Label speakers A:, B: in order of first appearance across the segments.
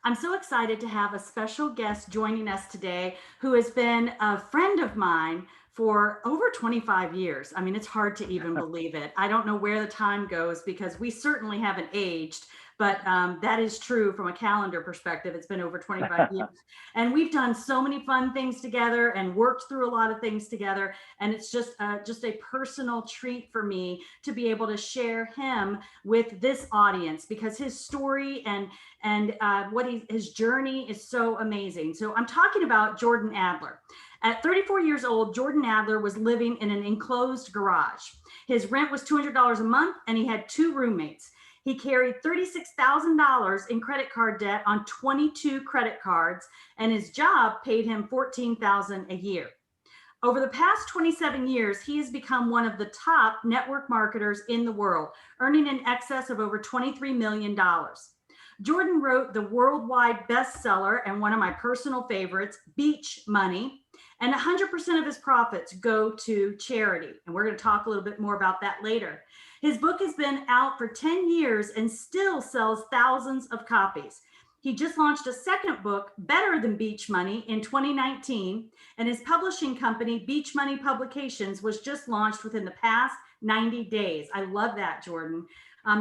A: I'm so excited to have a special guest joining us today who has been a friend of mine for over 25 years. I mean, it's hard to even believe it. I don't know where the time goes because we certainly haven't aged, but that is true from a calendar perspective. It's been over 25 years. And we've done so many fun things together and worked through a lot of things together. And it's just a personal treat for me to be able to share him with this audience because his story and his journey is so amazing. So I'm talking about Jordan Adler. At 34 years old, Jordan Adler was living in an enclosed garage. His rent was $200 a month, and he had two roommates. He carried $36,000 in credit card debt on 22 credit cards, and his job paid him $14,000 a year. Over the past 27 years, he has become one of the top network marketers in the world, earning in excess of over $23 million. Jordan wrote the worldwide bestseller and one of my personal favorites, Beach Money, and 100% of his profits go to charity. And we're going to talk a little bit more about that later. His book has been out for 10 years and still sells thousands of copies. He just launched a second book, Better Than Beach Money, in 2019, and his publishing company, Beach Money Publications, was just launched within the past 90 days. I love that, Jordan.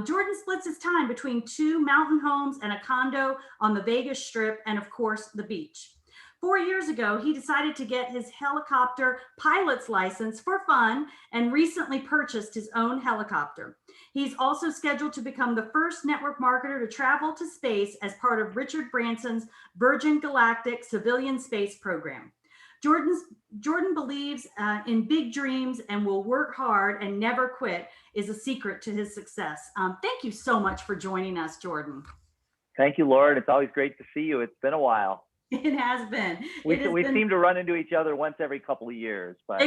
A: Jordan splits his time between two mountain homes and a condo on the Vegas Strip and, of course, the beach. 4 years ago, he decided to get his helicopter pilot's license for fun and recently purchased his own helicopter. He's also scheduled to become the first network marketer to travel to space as part of Richard Branson's Virgin Galactic civilian space program. Jordan believes in big dreams and will work hard and never quit is a secret to his success. Thank you so much for joining us, Jordan.
B: Thank you, Lauren. It's always great to see you. It's been a while.
A: It has been.
B: We seem to run into each other once every couple of years, but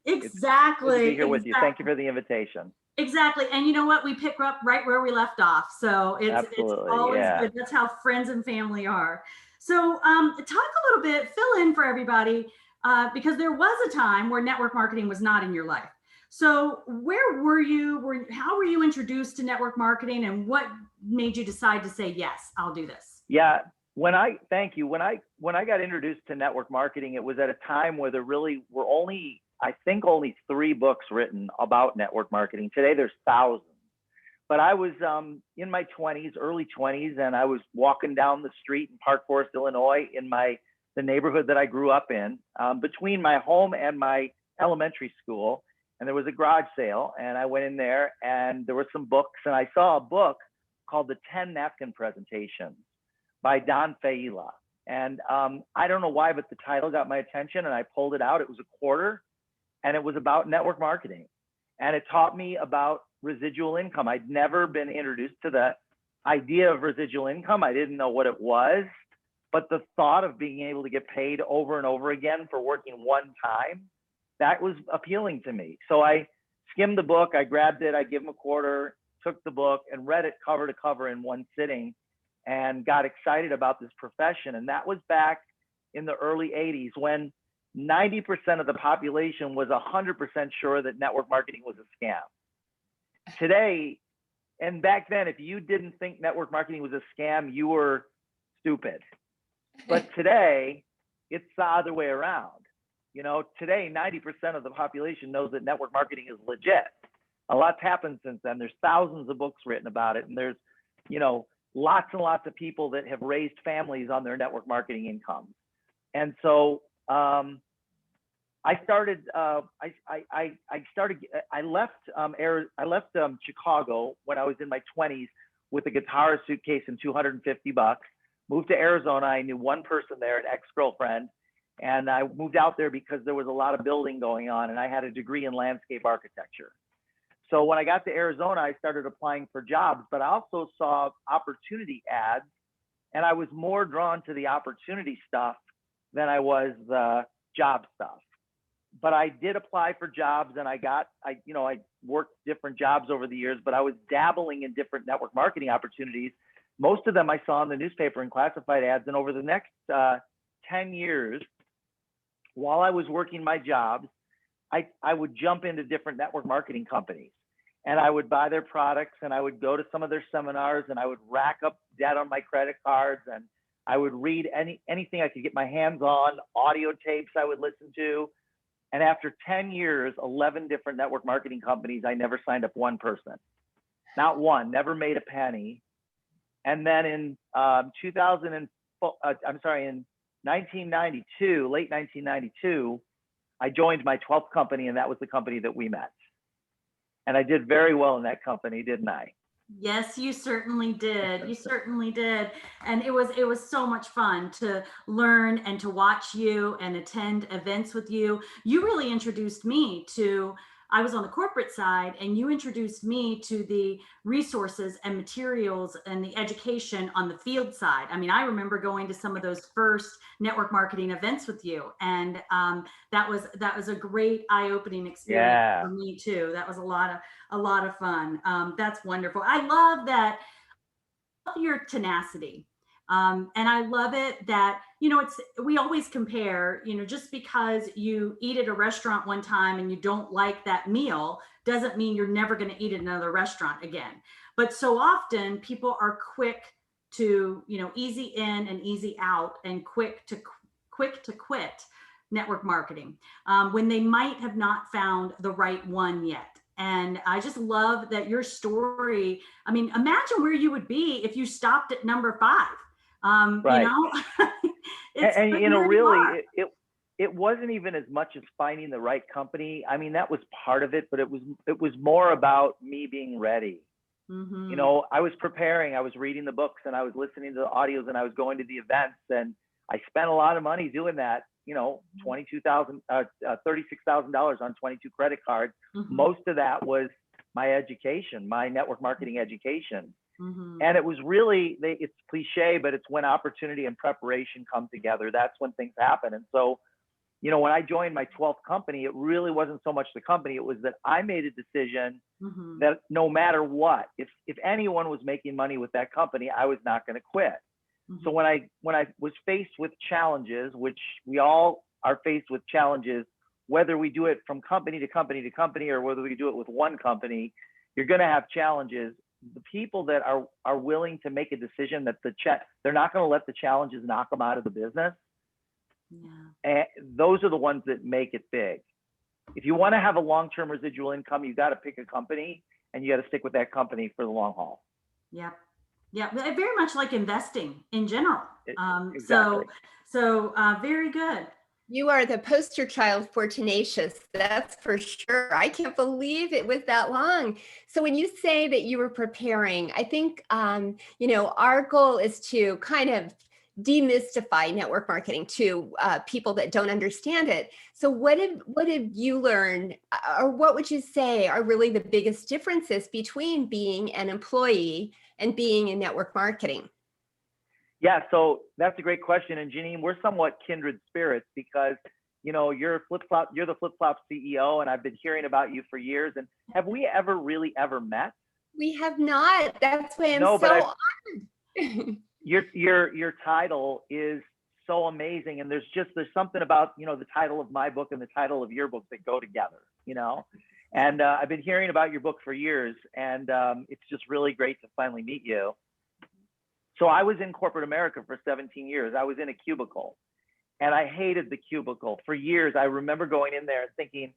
A: exactly.
B: It's good to be here with you. Thank you for the invitation.
A: Exactly. And you know what? We pick up right where we left off. So it's always good. That's how friends and family are. So talk a little bit, fill in for everybody, because there was a time where network marketing was not in your life. So where were you? How were you introduced to network marketing, and what made you decide to say, yes, I'll do this?
B: Yeah. Thank you. When I got introduced to network marketing, it was at a time where there really were only 3 books written about network marketing. Today there's thousands. But I was in my 20s, early 20s, and I was walking down the street in Park Forest, Illinois, in the neighborhood that I grew up in, between my home and my elementary school. And there was a garage sale, and I went in there, and there were some books, and I saw a book called The 10 Napkin Presentations by Don Failla. And I don't know why, but the title got my attention, and I pulled it out. It was a quarter, and it was about network marketing. And it taught me about residual income. I'd never been introduced to the idea of residual income. I didn't know what it was, but the thought of being able to get paid over and over again for working one time, that was appealing to me. So I skimmed the book, I grabbed it, I gave him a quarter, took the book and read it cover to cover in one sitting, and got excited about this profession. And that was back in the early 80s when 90% of the population was 100% sure that network marketing was a scam. Today, and back then, if you didn't think network marketing was a scam, you were stupid. But today, it's the other way around. You know, today, 90% of the population knows that network marketing is legit. A lot's happened since then. There's thousands of books written about it. And there's, you know, lots and lots of people that have raised families on their network marketing income. And so I left Chicago when I was in my 20s with a guitar, a suitcase, and $250. Moved to Arizona. I knew one person there, an ex-girlfriend, and I moved out there because there was a lot of building going on, and I had a degree in landscape architecture. So when I got to Arizona, I started applying for jobs, but I also saw opportunity ads, and I was more drawn to the opportunity stuff than I was the job stuff. But I did apply for jobs, and I worked different jobs over the years, but I was dabbling in different network marketing opportunities. Most of them I saw in the newspaper and classified ads. And over the next 10 years, while I was working my jobs, I would jump into different network marketing companies, and I would buy their products, and I would go to some of their seminars, and I would rack up debt on my credit cards, and I would read anything I could get my hands on, audio tapes I would listen to. And after 10 years, 11 different network marketing companies, I never signed up one person, not one, never made a penny. And then in 1992, late 1992, I joined my 12th company, and that was the company that we met. And I did very well in that company, didn't I?
A: Yes, you certainly did. You certainly did. And it was so much fun to learn and to watch you and attend events with you. You really introduced me to, I was on the corporate side, and you introduced me to the resources and materials and the education on the field side. I mean, I remember going to some of those first network marketing events with you, and that was a great eye-opening experience
B: Yeah.
A: for me too. That was a lot of fun. That's wonderful. I love that. I love your tenacity. And I love it that, we always compare, just because you eat at a restaurant one time and you don't like that meal doesn't mean you're never going to eat at another restaurant again. But so often people are quick to, easy in and easy out, and quick to quit network marketing, when they might have not found the right one yet. And I just love that your story. I mean, imagine where you would be if you stopped at number 5.
B: Right.
A: It's
B: And
A: but here you
B: really,
A: are.
B: it wasn't even as much as finding the right company. I mean, that was part of it, but it was more about me being ready.
A: Mm-hmm.
B: I was preparing, I was reading the books, and I was listening to the audios, and I was going to the events, and I spent a lot of money doing that. $36,000 on 22 credit cards.
A: Mm-hmm.
B: Most of that was my education, my network marketing education.
A: Mm-hmm.
B: And it was really, it's cliche, but it's when opportunity and preparation come together. That's when things happen. And so, when I joined my 12th company, it really wasn't so much the company. It was that I made a decision
A: Mm-hmm.
B: that no matter what, if anyone was making money with that company, I was not going to quit.
A: Mm-hmm.
B: So when I was faced with challenges, which we all are faced with challenges, whether we do it from company to company to company, or whether we do it with one company, you're going to have challenges. The people that are willing to make a decision that they're not going to let the challenges knock them out of the business, and those are the ones that make it big. If you want to have a long-term residual income, you got to pick a company, and you got to stick with that company for the long haul.
A: Yep. Yeah, very much like investing in general.
B: Exactly.
A: So very good.
C: You are the poster child for tenacious. That's for sure. I can't believe it was that long. So when you say that you were preparing, I think, our goal is to kind of demystify network marketing to people that don't understand it. So what have you learned, or what would you say are really the biggest differences between being an employee and being in network marketing?
B: Yeah, so that's a great question. And Janine, we're somewhat kindred spirits because, you're the Flip Flop CEO, and I've been hearing about you for years. And have we ever met?
C: We have not. That's why I'm
B: No,
C: so
B: honored. Your title is so amazing. And there's something about, the title of my book and the title of your book that go together, And I've been hearing about your book for years, and it's just really great to finally meet you. So I was in corporate America for 17 years. I was in a cubicle, and I hated the cubicle for years. I remember going in there and thinking,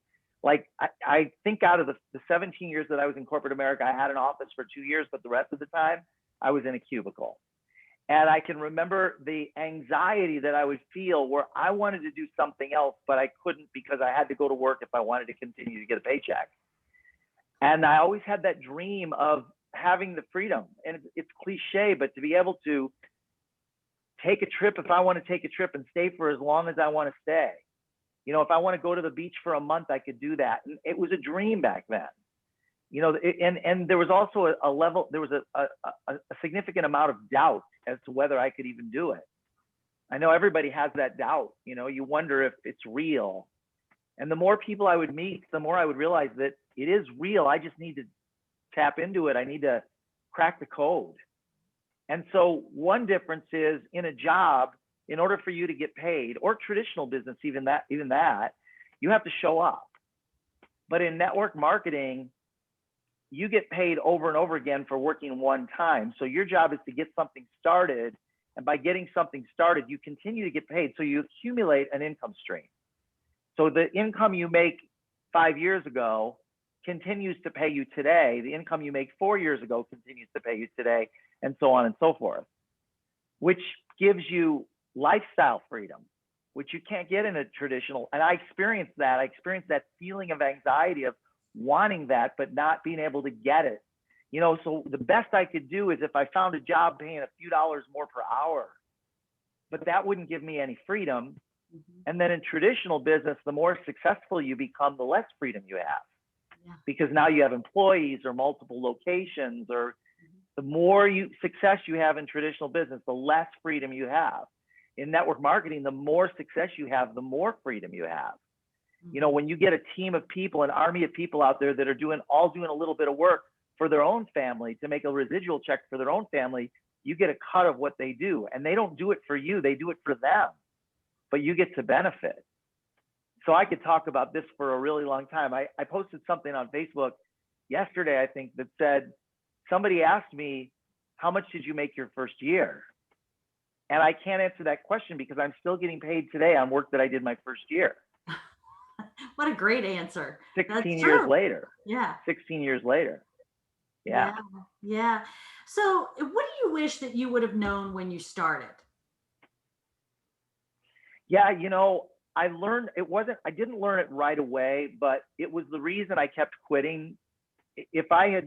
B: I think out of the 17 years that I was in corporate America, I had an office for 2 years, but the rest of the time I was in a cubicle. And I can remember the anxiety that I would feel where I wanted to do something else, but I couldn't because I had to go to work if I wanted to continue to get a paycheck. And I always had that dream of having the freedom. And it's cliche, but to be able to take a trip if I want to take a trip and stay for as long as I want to stay. If I want to go to the beach for a month, I could do that. And it was a dream back then. And there was also a level, there was a significant amount of doubt as to whether I could even do it. I know everybody has that doubt. You wonder if it's real. And the more people I would meet, the more I would realize that it is real. I just need to tap into it. I need to crack the code. And so one difference is in a job, in order for you to get paid, or traditional business, even that, you have to show up. But in network marketing, you get paid over and over again for working one time. So your job is to get something started And by getting something started, you continue to get paid. So you accumulate an income stream. So the income you make 5 years ago continues to pay you today. The income you make 4 years ago continues to pay you today, and so on and so forth, which gives you lifestyle freedom, which you can't get in a traditional. And I experienced that. I experienced that feeling of anxiety of wanting that, but not being able to get it. You know, so the best I could do is if I found a job paying a few dollars more per hour, but that wouldn't give me any freedom. And then in traditional business, the more successful you become, the less freedom you have.
A: Yeah.
B: Because now you have employees or multiple locations, or the more success you have in traditional business, the less freedom you have. In network marketing, the more success you have, the more freedom you have. You know, when you get a team of people, an army of people out there that are all doing a little bit of work for their own family to make a residual check for their own family, you get a cut of what they do. And they don't do it for you, they do it for them, but you get to benefit. So I could talk about this for a really long time. I posted something on Facebook yesterday, I think, that said, somebody asked me, how much did you make your first year? And I can't answer that question because I'm still getting paid today on work that I did my first year.
A: What a great answer.
B: 16 years later.
A: Yeah.
B: 16 years later. Yeah.
A: Yeah. So what do you wish that you would have known when you started?
B: Yeah, you know, I didn't learn it right away, but it was the reason I kept quitting. If I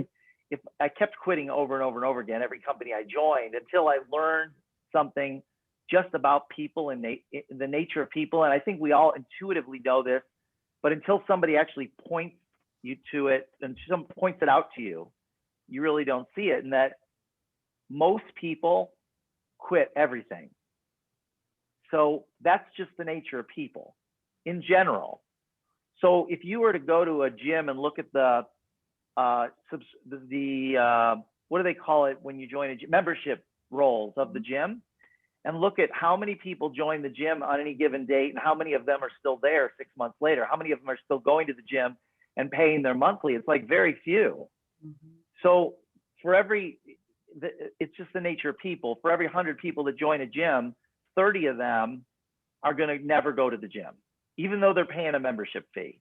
B: kept quitting over and over and over again, every company I joined, until I learned something just about people and the nature of people. And I think we all intuitively know this, but until somebody actually points you to it and points it out to you, you really don't see it. And that most people quit everything. So that's just the nature of people in general. So if you were to go to a gym and look at the what do they call it when you join a gym? Membership rolls of the gym, and look at how many people join the gym on any given date and how many of them are still there 6 months later, how many of them are still going to the gym and paying their monthly. It's like very few. So it's just the nature of people. For every 100 people that join a gym, 30 of them are going to never go to the gym, even though they're paying a membership fee.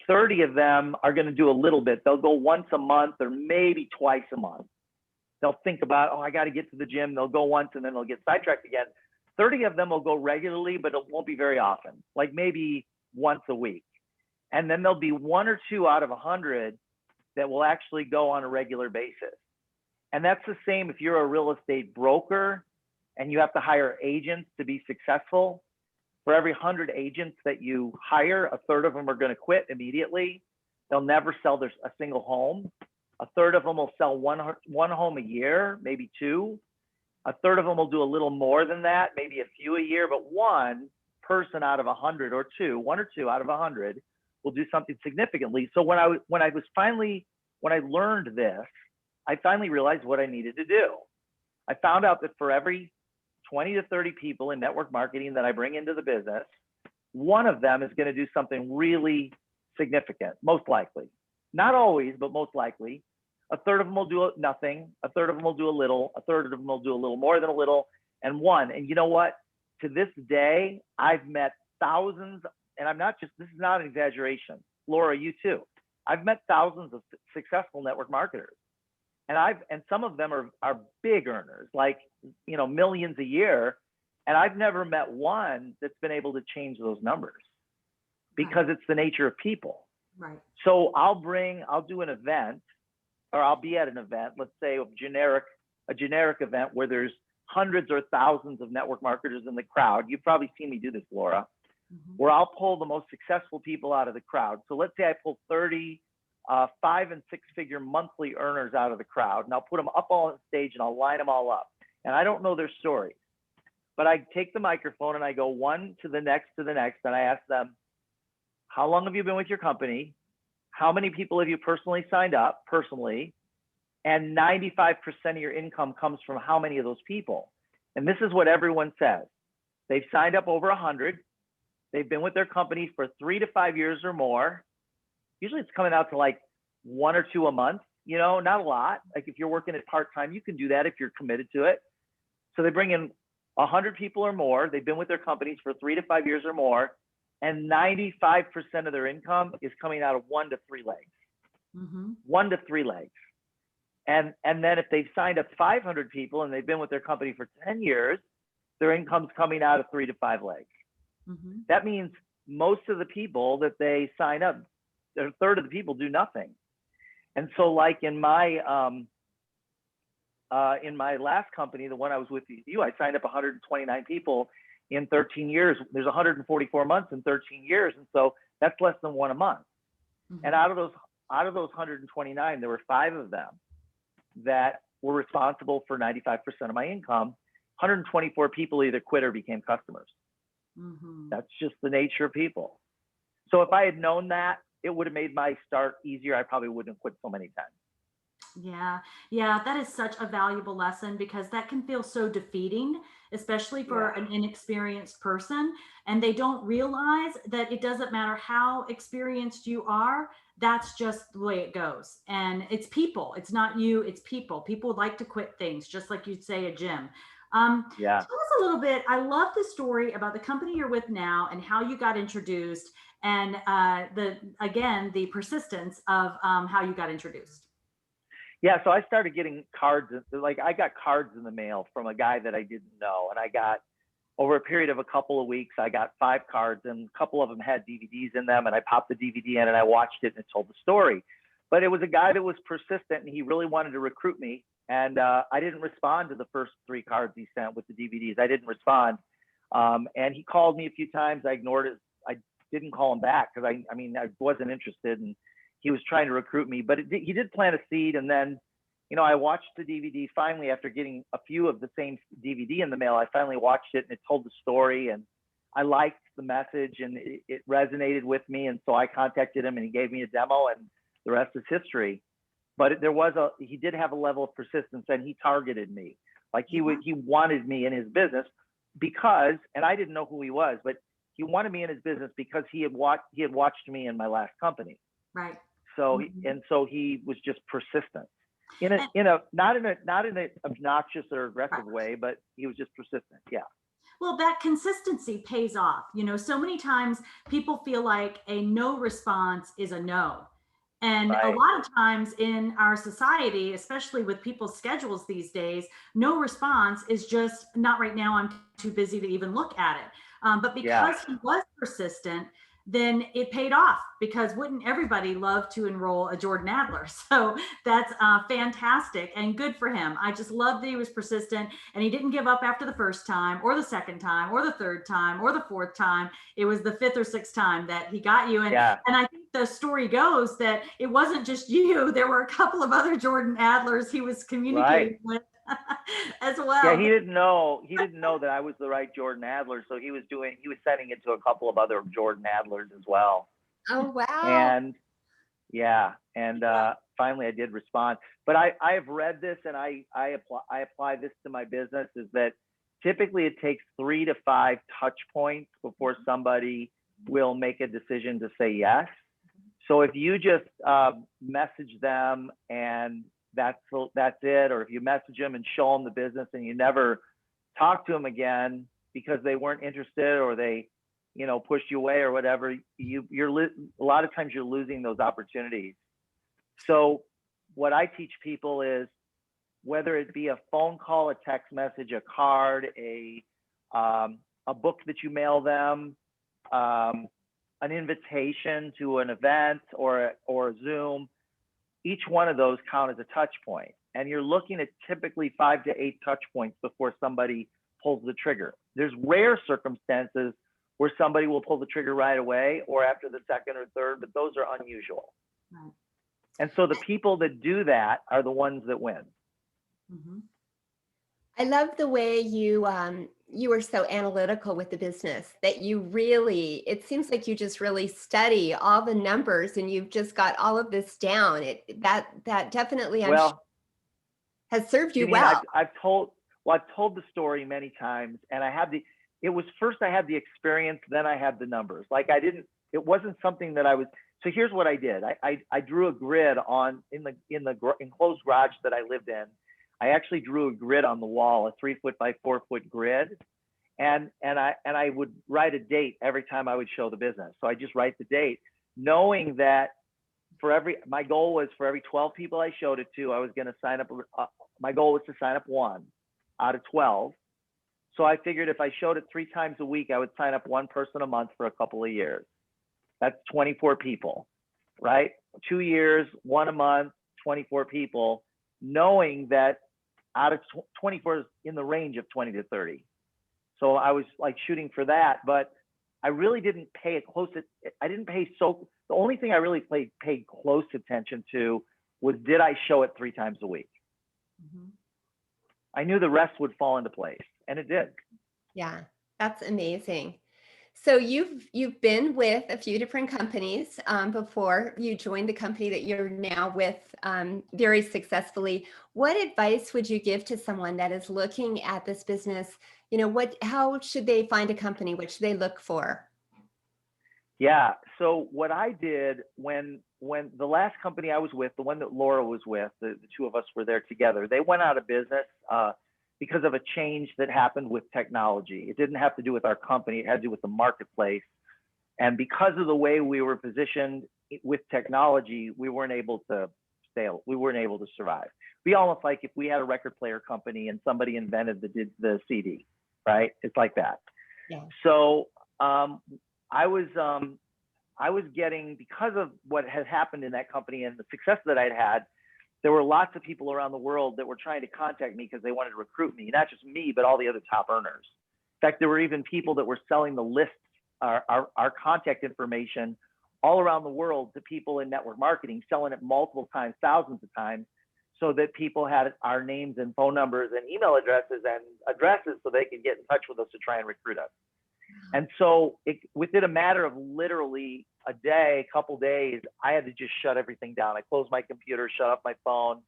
B: 30 of them are going to do a little bit. They'll go once a month or maybe twice a month. They'll think about, oh, I got to get to the gym. They'll go once and then they'll get sidetracked again. 30 of them will go regularly, but it won't be very often, like maybe once a week. And then there'll be 1 or 2 out of 100 that will actually go on a regular basis. And that's the same if you're a real estate broker and you have to hire agents to be successful. For every 100 agents that you hire, a third of them are going to quit immediately. They'll never sell a single home. A third of them will sell one home a year, maybe 2. A third of them will do a little more than that, maybe a few a year, but one person out of 100 or 2, 1 or 2 out of 100 will do something significantly. So when I learned this, I finally realized what I needed to do. I found out that for every 20 to 30 people in network marketing that I bring into the business, one of them is going to do something really significant, most likely. Not always, but most likely. A third of them will do nothing. A third of them will do a little. A third of them will do a little more than a little. And one. And you know what? To this day, I've met thousands, and this is not an exaggeration. Laura, you too. I've met thousands of successful network marketers. And some of them are big earners, like, you know, millions a year. And I've never met one that's been able to change those numbers because it's the nature of people.
A: Right.
B: So I'll do an event, or I'll be at an event, let's say a generic event where there's hundreds or thousands of network marketers in the crowd. You've probably seen me do this, Laura, where I'll pull the most successful people out of the crowd. So let's say I pull 30 5- and 6-figure monthly earners out of the crowd, and I'll put them up on stage and I'll line them all up. And I don't know their stories, but I take the microphone and I go one to the next, and I ask them, how long have you been with your company? How many people have you personally signed up personally? And 95% of your income comes from how many of those people? And this is what everyone says. They've signed up over 100. They've been with their company for 3 to 5 years or more. Usually it's coming out to like 1 or 2 a month, you know, not a lot. Like if you're working at part-time, you can do that if you're committed to it. So they bring in 100 people or more. They've been with their companies for 3 to 5 years or more, and 95% of their income is coming out of 1 to 3 legs. 1 to 3 legs. And then if they've signed up 500 people and they've been with their company for 10 years, their income's coming out of 3 to 5 legs. That means most of the people that they sign up, a third of the people do nothing. And so like in my last company, the one I was with you, I signed up 129 people in 13 years. There's 144 months in 13 years. And so that's less than 1 a month. And out of those 129, there were 5 of them that were responsible for 95% of my income. 124 people either quit or became customers. That's just the nature of people. So if I had known that, it would have made my start easier. I probably wouldn't have quit so many times.
A: Yeah. Yeah. That is such a valuable lesson, because that can feel so defeating, especially for an inexperienced person. And they don't realize that it doesn't matter how experienced you are. That's just the way it goes. And it's people. It's not you. It's people. People like to quit things, just like you'd say a gym. Tell us a little bit. I love the story about the company you're with now and how you got introduced, and the persistence of how you got introduced.
B: Yeah, so I started getting cards. Like I got cards in the mail from a guy that I didn't know, and I got, over a period of a couple of weeks, I got 5 cards, and a couple of them had DVDs in them, and I popped the DVD in and I watched it, and it told the story. But it was a guy that was persistent, and he really wanted to recruit me. And I didn't respond to the first 3 cards he sent with the DVDs. I didn't respond. And he called me a few times. I ignored it. I didn't call him back because I wasn't interested, and he was trying to recruit me. But he did plant a seed. And then, I watched the DVD finally after getting a few of the same DVD in the mail. I finally watched it, and it told the story, and I liked the message, and it resonated with me. And so I contacted him, and he gave me a demo, and the rest is history. But he did have a level of persistence, and he targeted me. Like he wanted me in his business because, and I didn't know who he was, but he wanted me in his business because he had watched me in my last company.
A: Right.
B: So so he was just persistent not in an obnoxious or aggressive way, but he was just persistent. Yeah.
A: Well, that consistency pays off. So many times people feel like a no response is a no. And a lot of times in our society, especially with people's schedules these days, no response is just not right now. I'm too busy to even look at it. But because he was persistent, then it paid off, because wouldn't everybody love to enroll a Jordan Adler? So that's fantastic and good for him. I just love that he was persistent and he didn't give up after the first time or the second time or the third time or the fourth time. It was the 5th or 6th time that he got you. And I think the story goes that it wasn't just you. There were a couple of other Jordan Adlers he was communicating with as well.
B: Yeah, he didn't know that I was the right Jordan Adler, so he was sending it to a couple of other Jordan Adlers as well.
C: Oh wow.
B: And finally I did respond. But I have read this, and I apply this to my business, is that typically it takes 3 to 5 touch points before somebody will make a decision to say yes. So if you just message them and that's it, or if you message them and show them the business and you never talk to them again because they weren't interested, or they pushed you away or whatever, a lot of times you're losing those opportunities. So what I teach people is, whether it be a phone call, a text message, a card, a book that you mail them, an invitation to an event or a Zoom, each one of those count as a touch point. And you're looking at typically 5 to 8 touch points before somebody pulls the trigger. There's rare circumstances where somebody will pull the trigger right away or after the second or third, but those are unusual. Right. And so the people that do that are the ones that win.
C: Mm-hmm. I love the way you were so analytical with the business, that it seems like you just really study all the numbers and you've just got all of this down. That definitely has served you well.
B: I've told the story many times, and I had the experience, then I had the numbers. Like it wasn't something that I was. So here's what I did. I drew a grid in the enclosed garage that I lived in. I actually drew a grid on the wall, a 3-foot by 4-foot grid. And I would write a date every time I would show the business. So I just write the date, knowing that my goal was for every 12 people I showed it to, I was going to sign up. My goal was to sign up 1 out of 12. So I figured if I showed it 3 times a week, I would sign up 1 person a month for a couple of years. That's 24 people, right? 2 years, 1 a month, 24 people, knowing that out of 24 is in the range of 20 to 30. So I was like shooting for that, but I really didn't pay the only thing I really paid close attention to was, did I show it 3 times a week?
A: Mhm.
B: I knew the rest would fall into place, and it did.
C: Yeah, that's amazing. So you've been with a few different companies before you joined the company that you're now with very successfully. What advice would you give to someone that is looking at this business? You know, how should they find a company? What should they look for?
B: Yeah. So what I did when the last company I was with, the one that Laura was with, the 2 of us were there together, they went out of business because of a change that happened with technology. It didn't have to do with our company. It had to do with the marketplace. And because of the way we were positioned with technology, we weren't able to we weren't able to survive. We almost like if we had a record player company and somebody invented the CD, right? It's like that.
C: Yeah.
B: So I was getting, because of what had happened in that company and the success that I'd had, there were lots of people around the world that were trying to contact me because they wanted to recruit me, not just me, but all the other top earners. In fact, there were even people that were selling the lists, our contact information all around the world to people in network marketing, selling it multiple times, thousands of times, so that people had our names and phone numbers and email addresses so they could get in touch with us to try and recruit us. And so within a matter of literally a day, couple days, I had to just shut everything down. I closed my computer, shut off my phone,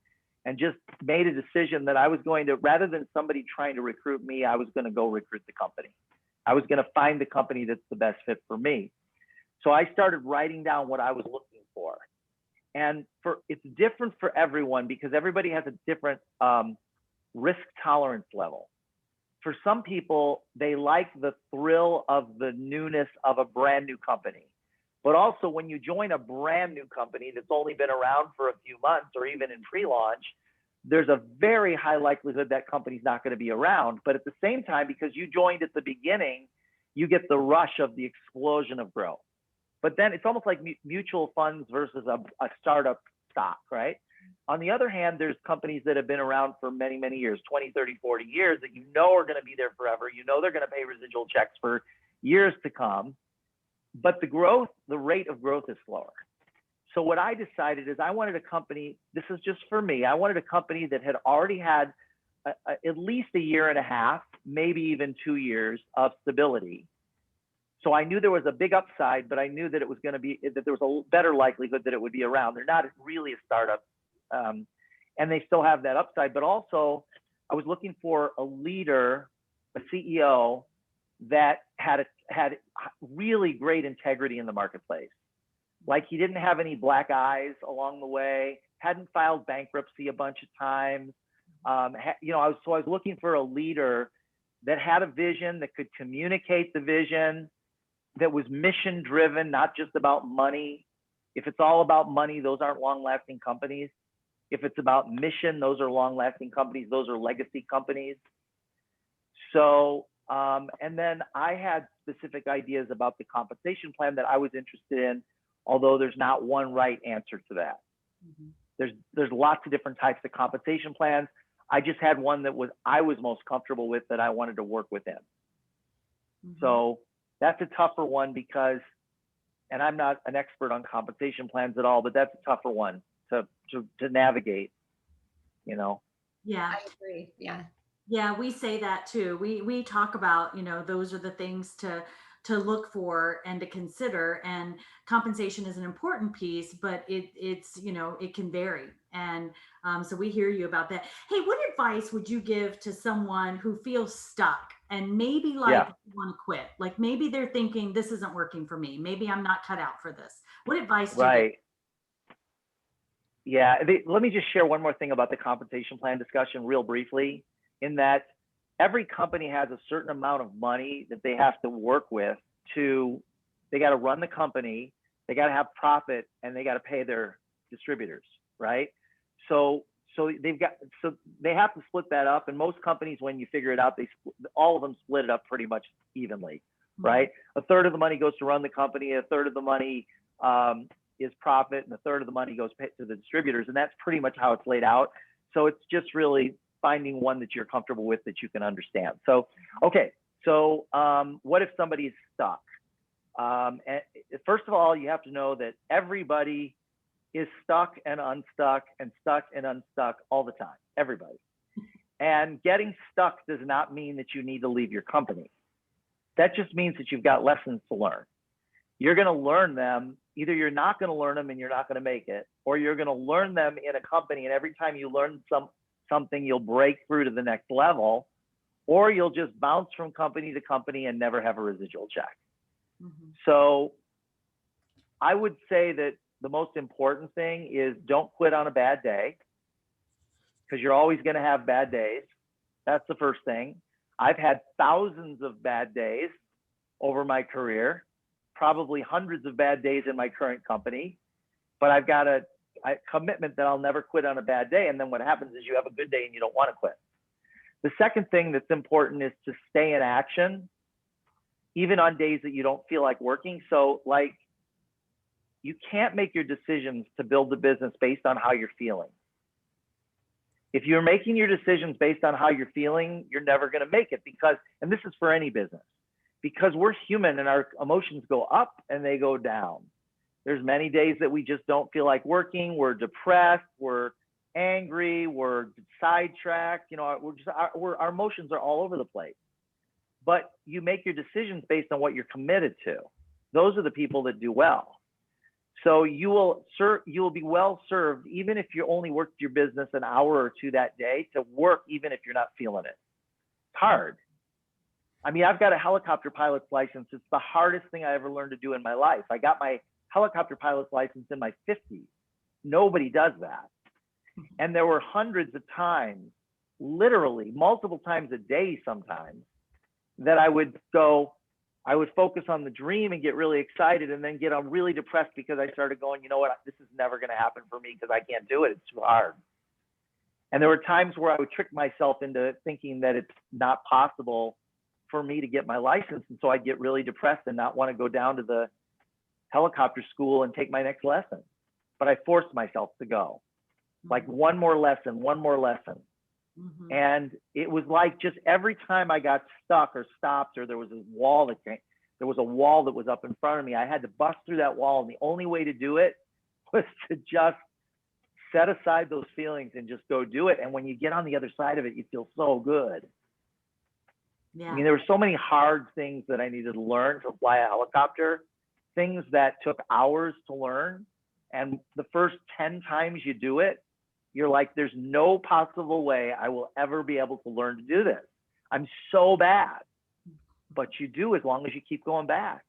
B: and just made a decision that I was going to, rather than somebody trying to recruit me, I was going to go recruit the company. I was going to find the company that's the best fit for me. So I started writing down what I was looking for. And it's different for everyone because everybody has a different risk tolerance level. For some people, they like the thrill of the newness of a brand new company. But also when you join a brand new company that's only been around for a few months or even in pre-launch, there's a very high likelihood that company's not going to be around. But at the same time, because you joined at the beginning, you get the rush of the explosion of growth. But then it's almost like mutual funds versus a startup stock, right? On the other hand, there's companies that have been around for many, many years, 20, 30, 40 years that you know are going to be there forever. You know they're going to pay residual checks for years to come. But the rate of growth is slower. So what I decided is I wanted a company, this is just for me, I wanted a company that had already had at least a year and a half, maybe even 2 years of stability. So I knew there was a big upside, but I knew that it was going to be, that there was a better likelihood that it would be around. They're not really a startup. And they still have that upside, but also I was looking for a leader, a CEO that had really great integrity in the marketplace. Like he didn't have any black eyes along the way, hadn't filed bankruptcy a bunch of times. I was looking for a leader that had a vision, that could communicate the vision, that was mission driven, not just about money. If it's all about money, those aren't long-lasting companies. If it's about mission, those are long-lasting companies. Those are legacy companies. So, and then I had specific ideas about the compensation plan that I was interested in, although there's not one right answer to that. Mm-hmm. There's lots of different types of compensation plans. I just had one that I was most comfortable with, that I wanted to work within. Mm-hmm. So that's a tougher one because, and I'm not an expert on compensation plans at all, but that's a tougher one to navigate,
A: Yeah,
C: I agree.
A: Yeah, we say that too. We talk about, those are the things to look for and to consider. And compensation is an important piece, but it's it can vary. And so we hear you about that. Hey, what advice would you give to someone who feels stuck and maybe want to quit? Like maybe they're thinking this isn't working for me. Maybe I'm not cut out for this. What advice do you give?
B: Yeah, let me just share one more thing about the compensation plan discussion real briefly, in that every company has a certain amount of money that they have to work with they got to run the company, they got to have profit, and they got to pay their distributors, right? So they have to split that up. And most companies, when you figure it out, all of them split it up pretty much evenly, right? A third of the money goes to run the company, a third of the money is profit, and a third of the money goes to the distributors. And that's pretty much how it's laid out. So it's just really finding one that you're comfortable with, that you can understand. So, okay. So what if somebody's stuck? And first of all, you have to know that everybody is stuck and unstuck and stuck and unstuck all the time, everybody. And getting stuck does not mean that you need to leave your company. That just means that you've got lessons to learn. You're going to learn them. Either you're not going to learn them and you're not going to make it, or you're going to learn them in a company, and every time you learn something, you'll break through to the next level, or you'll just bounce from company to company and never have a residual check. So I would say that the most important thing is don't quit on a bad day, because you're always going to have bad days. That's the first thing. I've had thousands of bad days over my career, probably hundreds of bad days in my current company, but I've got a commitment that I'll never quit on a bad day. And then what happens is you have a good day and you don't want to quit. The second thing that's important is to stay in action, even on days that you don't feel like working. So like, you can't make your decisions to build the business based on how you're feeling. If you're making your decisions based on how you're feeling, you're never going to make it, because, and this is for any business, because we're human and our emotions go up and they go down. There's many days that we just don't feel like working. We're depressed, we're angry, we're sidetracked. You know, our emotions are all over the place. But you make your decisions based on what you're committed to. Those are the people that do well. So you will be well served, even if you only worked your business an hour or two that day, to work even if you're not feeling it. It's hard. I mean, I've got a helicopter pilot's license. It's the hardest thing I ever learned to do in my life. I got my helicopter pilot's license in my 50s. Nobody does that. And there were hundreds of times, literally multiple times a day sometimes, that I would focus on the dream and get really excited, and then get really depressed because I started going, you know what, this is never going to happen for me because I can't do it. It's too hard. And there were times where I would trick myself into thinking that it's not possible for me to get my license. And so I'd get really depressed and not want to go down to the helicopter school and take my next lesson. But I forced myself to go. Like one more lesson. And it was like, just every time I got stuck or stopped, or there was a wall that was up in front of me, I had to bust through that wall. And the only way to do it was to just set aside those feelings and just go do it. And when you get on the other side of it, you feel so good. Yeah. I mean, there were so many hard things that I needed to learn to fly a helicopter, things that took hours to learn. And the first 10 times you do it, you're like, there's no possible way I will ever be able to learn to do this. I'm so bad. But you do, as long as you keep going back.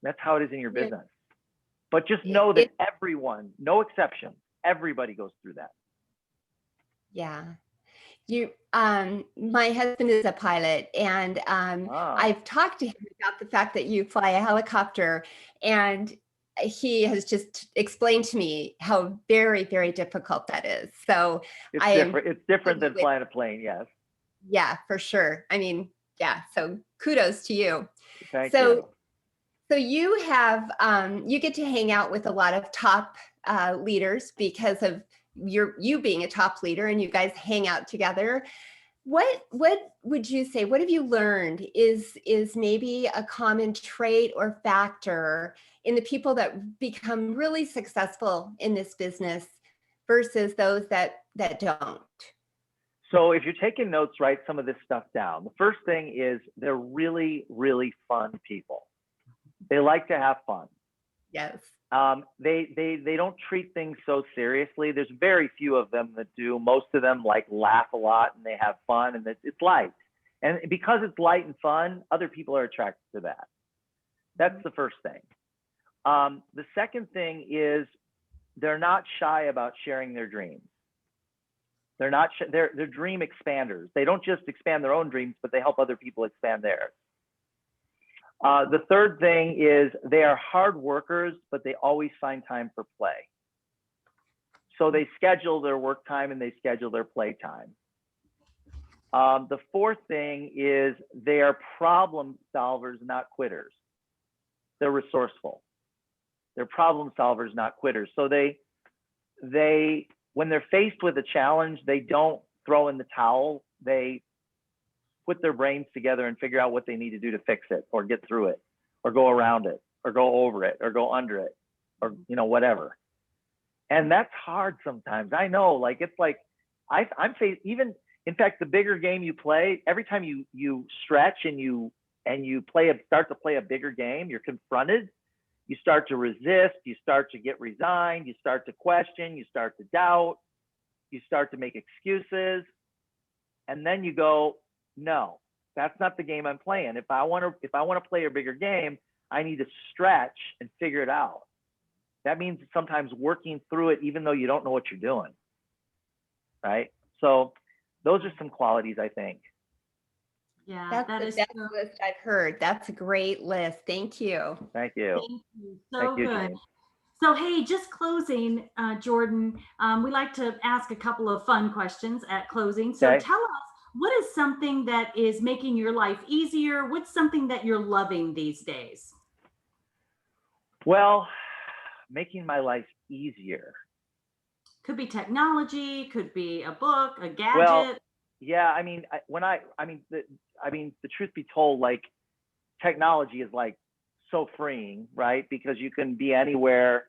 B: That's how it is in your business. But just know that everyone, no exception, everybody goes through that.
C: Yeah. My husband is a pilot, and I've talked to him about the fact that you fly a helicopter, and he has just explained to me how very, very difficult that is. So
B: it's different than flying a plane. Yes.
C: Yeah, for sure. I mean, yeah. So kudos to you.
B: Thank you.
C: So you have, you get to hang out with a lot of top leaders because of you being a top leader, and you guys hang out together. What would you say, what have you learned is maybe a common trait or factor in the people that become really successful in this business versus those that don't?
B: So if you're taking notes, write some of this stuff down. The first thing is they're really, really fun people. They like to have fun.
C: Yes.
B: They don't treat things so seriously. There's very few of them that do. Most of them like laugh a lot and they have fun, and it's light. And because it's light and fun, other people are attracted to that. That's the first thing. The second thing is they're not shy about sharing their dreams. They're not, they're dream expanders. They don't just expand their own dreams, but they help other people expand theirs. The third thing is they are hard workers, but they always find time for play. So they schedule their work time and they schedule their play time. The fourth thing is they are problem solvers, not quitters. They're resourceful. They're problem solvers, not quitters. So they when they're faced with a challenge, they don't throw in the towel. They put their brains together and figure out what they need to do to fix it or get through it or go around it or go over it or go under it or, you know, whatever. And that's hard sometimes. I know, like, it's like I'm faced, even, in fact, the bigger game you play, every time you stretch and you start to play a bigger game, you're confronted, you start to resist, you start to get resigned, you start to question, you start to doubt, you start to make excuses, and then you go, no, that's not the game I'm playing. If I want to play a bigger game, I need to stretch and figure it out. That means sometimes working through it, even though you don't know what you're doing, right? So those are some qualities, I think.
C: Yeah,
A: That's
C: the
A: is
C: best
A: so,
C: list I've heard. That's a great list. Thank you.
B: Thank you.
A: thank you. So
B: Thank you,
A: good.
B: Janine.
A: So, hey, just closing, Jordan, we like to ask a couple of fun questions at closing. So
B: Okay.
A: tell us, what is something that is making your life easier? What's something that you're loving these days?
B: Well, making my life easier.
A: Could be technology, could be a book, a
B: Well,
A: gadget.
B: yeah, I mean, the truth be told, like, technology is like so freeing, right? Because you can be anywhere,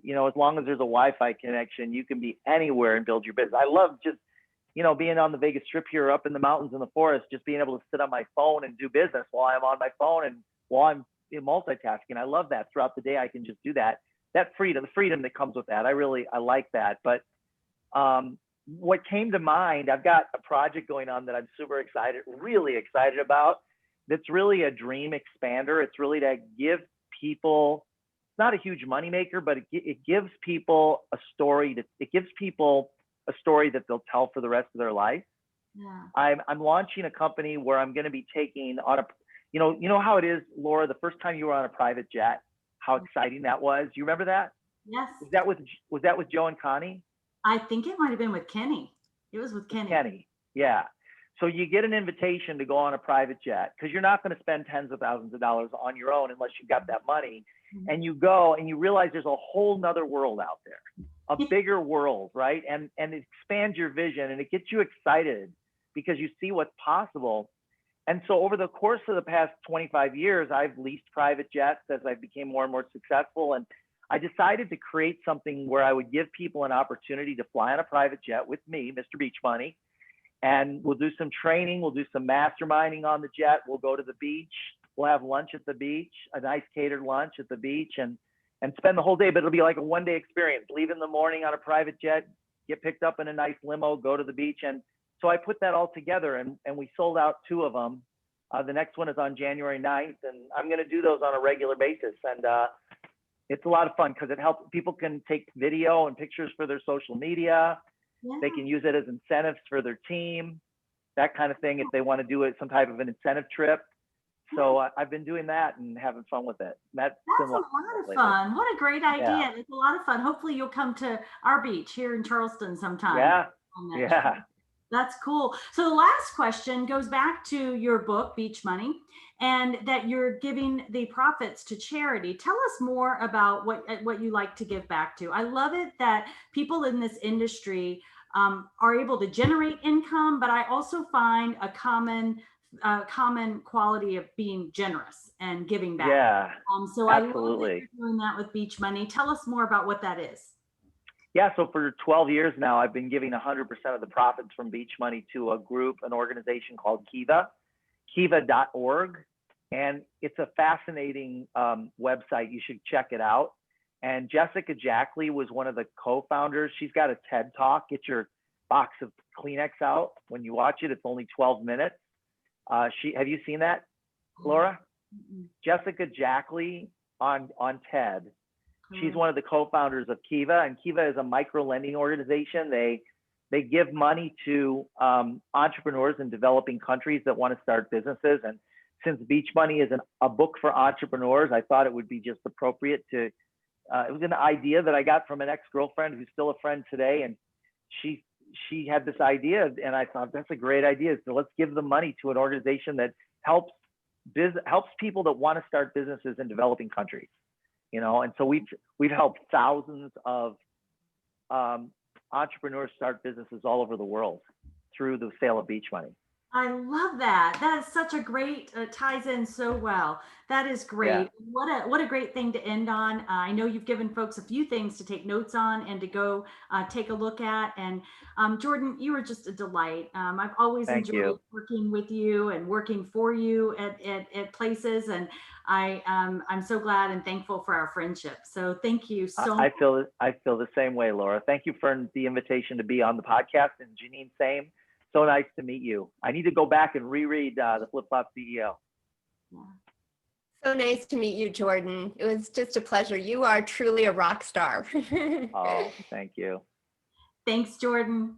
B: you know, as long as there's a Wi-Fi connection, you can be anywhere and build your business. I love just, you know, being on the Vegas Strip here, up in the mountains in the forest, just being able to sit on my phone and do business while I'm on my phone and while I'm multitasking. I love that. Throughout the day, I can just do that. That freedom, the freedom that comes with that. I like that. But what came to mind, I've got a project going on that I'm super excited, really excited about. That's really a dream expander. It's really to give people, it's not a huge moneymaker, but it gives people a story that they'll tell for the rest of their life.
A: Yeah.
B: I'm launching a company where I'm going to be taking on you know how it is, Laura, the first time you were on a private jet, how exciting that was. You remember that?
A: Yes.
B: Was that with Joe and Connie?
A: I think it might have been with Kenny. It was with Kenny.
B: Kenny, yeah. So you get an invitation to go on a private jet because you're not going to spend tens of thousands of dollars on your own unless you've got that money.
A: Mm-hmm.
B: And you go and you realize there's a whole nother world out there, a bigger world, right? And it expands your vision and it gets you excited because you see what's possible. And so over the course of the past 25 years, I've leased private jets as I became more and more successful. And I decided to create something where I would give people an opportunity to fly on a private jet with me, Mr. Beach Money. And we'll do some training. We'll do some masterminding on the jet. We'll go to the beach. We'll have lunch at the beach, a nice catered lunch at the beach, and spend the whole day. But it'll be like a one-day experience. Leave in the morning on a private jet, get picked up in a nice limo, go to the beach. And so I put that all together, and we sold out 2 of them. The next one is on January 9th, and I'm going to do those on a regular basis. And it's a lot of fun because it helps. People can take video and pictures for their social media.
A: Yeah.
B: They can use it as incentives for their team, that kind of thing, if they want to do it, some type of an incentive trip. So I've been doing that and having fun with it. That's
A: a lot of fun. What a great idea.
B: Yeah.
A: It's a lot of fun. Hopefully you'll come to our beach here in Charleston sometime.
B: Yeah.
A: Yeah. Trip. That's cool. So the last question goes back to your book, Beach Money, and that you're giving the profits to charity. Tell us more about what you like to give back to. I love it that people in this industry are able to generate income, but I also find a common quality of being generous and giving back.
B: Yeah.
A: So
B: absolutely.
A: I love that you're doing that with Beach Money. Tell us more about what that is.
B: Yeah, so for 12 years now, I've been giving 100% of the profits from Beach Money to a group, an organization called kiva.org. And it's a fascinating website. You should check it out. And Jessica Jackley was one of the co-founders. She's got a TED Talk. Get your box of Kleenex out. When you watch it, it's only 12 minutes. Have you seen that, Laura?
A: Mm-hmm.
B: Jessica Jackley on TED. She's one of the co-founders of Kiva, and Kiva is a micro lending organization. They give money to entrepreneurs in developing countries that want to start businesses. And since Beach Money is a book for entrepreneurs, I thought it would be just appropriate to. It was an idea that I got from an ex-girlfriend who's still a friend today, and she had this idea, and I thought that's a great idea. So let's give the money to an organization that helps people that want to start businesses in developing countries. And so we've helped thousands of entrepreneurs start businesses all over the world through the sale of Beach Money.
A: I love that. That is such a great, ties in so well. That is great.
B: Yeah.
A: What a great thing to end on. I know you've given folks a few things to take notes on and to go take a look at. And Jordan, you were just a delight. I've always enjoyed working with you and working for you at places. And I'm so glad and thankful for our friendship. So thank you so much.
B: I feel the same way, Laura. Thank you for the invitation to be on the podcast, and Janine, same. So nice to meet you. I need to go back and reread the Flip Flop CEO.
C: Yeah. So nice to meet you, Jordan. It was just a pleasure. You are truly a rock star.
B: Oh, thank you.
A: Thanks, Jordan.